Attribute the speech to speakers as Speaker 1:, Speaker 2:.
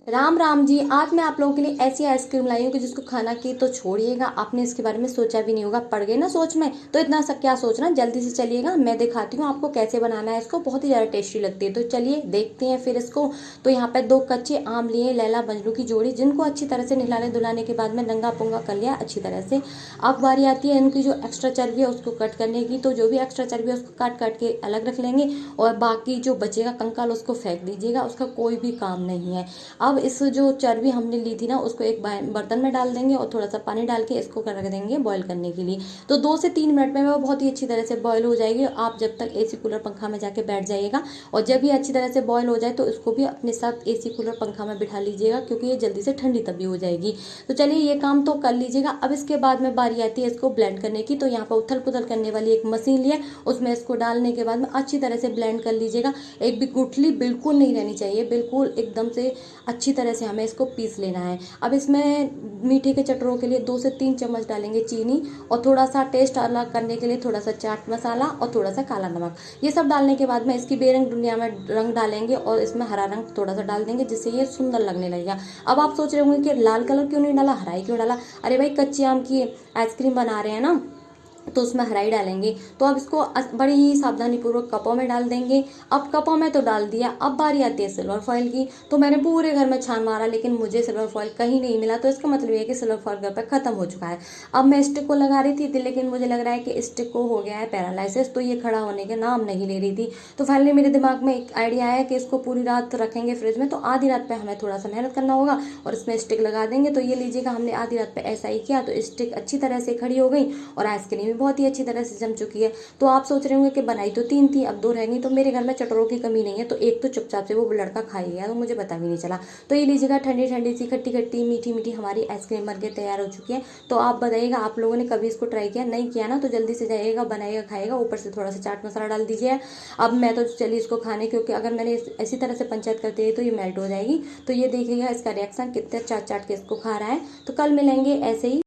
Speaker 1: राम राम जी। आज मैं आप लोगों के लिए ऐसी आइसक्रीम लाई हूँ कि जिसको खाना की तो छोड़िएगा, आपने इसके बारे में सोचा भी नहीं होगा। पड़ गए ना सोच में, तो इतना सब क्या सोचना, जल्दी से चलिएगा, मैं दिखाती हूँ आपको कैसे बनाना है इसको। बहुत ही ज़्यादा टेस्टी लगती है, तो चलिए देखते हैं फिर इसको। तो यहाँ पे 2 कच्चे आम लिए, लैला बंजरू की जोड़ी, जिनको अच्छी तरह से नहलाने धुलाने के बाद में नंगा पुंगा कर लिया अच्छी तरह से। अब बारी आती है इनकी जो एक्स्ट्रा चर्बी है उसको कट करने की। तो जो भी एक्स्ट्रा चर्बी है उसको काट काट के अलग रख लेंगे, और बाकी जो बचेगा कंकाल उसको फेंक दीजिएगा, उसका कोई भी काम नहीं है। अब इस जो चर्बी हमने ली थी ना, उसको एक बर्तन में डाल देंगे और थोड़ा सा पानी डाल के इसको कर रख देंगे बॉईल करने के लिए। तो 2 से 3 मिनट में वो बहुत ही अच्छी तरह से बॉईल हो जाएगी। आप जब तक एसी कूलर पंखा में जाके बैठ जाइएगा, और जब भी अच्छी तरह से बॉईल हो जाए तो इसको भी अपने साथ एसी कूलर पंखा में बिठा लीजिएगा, क्योंकि ये जल्दी से ठंडी तभी हो जाएगी। तो चलिए ये काम तो कर लीजिएगा। अब इसके बाद में बारी आती है इसको ब्लेंड करने की। तो यहाँ पर उथल पुथल करने वाली एक मशीन लिया, उसमें इसको डालने के बाद में अच्छी तरह से ब्लेंड कर लीजिएगा। एक भी गुठली बिल्कुल नहीं रहनी चाहिए, बिल्कुल एकदम से अच्छी तरह से हमें इसको पीस लेना है। अब इसमें मीठे के चटोरों के लिए 2 से 3 चम्मच डालेंगे चीनी, और थोड़ा सा टेस्ट अलग करने के लिए थोड़ा सा चाट मसाला और थोड़ा सा काला नमक। ये सब डालने के बाद में इसकी बेरंग दुनिया में रंग डालेंगे, और इसमें हरा रंग थोड़ा सा डाल देंगे, जिससे ये सुंदर लगने लगेगा। अब आप सोच रहे होंगे कि लाल कलर क्यों नहीं डाला, हरा ही क्यों डाला। अरे भाई, कच्चे आम की आइसक्रीम बना रहे हैं ना, तो उसमें हराई डालेंगे। तो अब इसको बड़ी ही सावधानी पूर्वक कपों में डाल देंगे। अब कपों में तो डाल दिया, अब बारी आती है सिल्वर फॉइल की। तो मैंने पूरे घर में छान मारा, लेकिन मुझे सिल्वर फॉइल कहीं नहीं मिला। तो इसका मतलब ये है कि सिल्वर फॉइल घर पे खत्म हो चुका है। अब मैं स्टिक को लगा रही थी, लेकिन मुझे लग रहा है कि स्टिक को हो गया है पैरालाइसिस, तो ये खड़ा होने के नाम नहीं ले रही थी। तो फाइनली मेरे दिमाग में एक आइडिया आया कि इसको पूरी रात रखेंगे फ्रिज में, तो आधी रात पे हमें थोड़ा सा मेहनत करना होगा और इसमें स्टिक लगा देंगे। तो ये लीजिएगा, हमने आधी रात पे ऐसा ही किया, तो स्टिक अच्छी तरह से खड़ी हो गई और आइसक्रीम भी बहुत ही अच्छी तरह से जम चुकी है। तो आप सोच रहे होंगे कि बनाई तो 3 थी, अब 2 रह गई। तो मेरे घर में चटोरों की कमी नहीं है, तो एक तो चुपचाप से वो लड़का खा ही गया, तो मुझे पता भी नहीं चला। तो ये लीजिएगा, ठंडी ठंडी सी खट्टी खट्टी मीठी मीठी हमारी आइसक्रीम बनके तैयार हो चुकी है। तो आप बताइएगा, आप लोगों ने कभी इसको ट्राई किया? नहीं किया ना, तो जल्दी से जाइएगा, बनाइएगा, खाइएगा, ऊपर से थोड़ा सा चाट मसाला डाल दीजिए। अब मैं तो चलिए इसको खाने, क्योंकि अगर मैंने इसी तरह से पंचायत करती है तो ये मेल्ट हो जाएगी। तो ये देखिएगा इसका रिएक्शन, कितने चाट चाट के इसको खा रहा है। तो कल मिलेंगे ऐसे ही।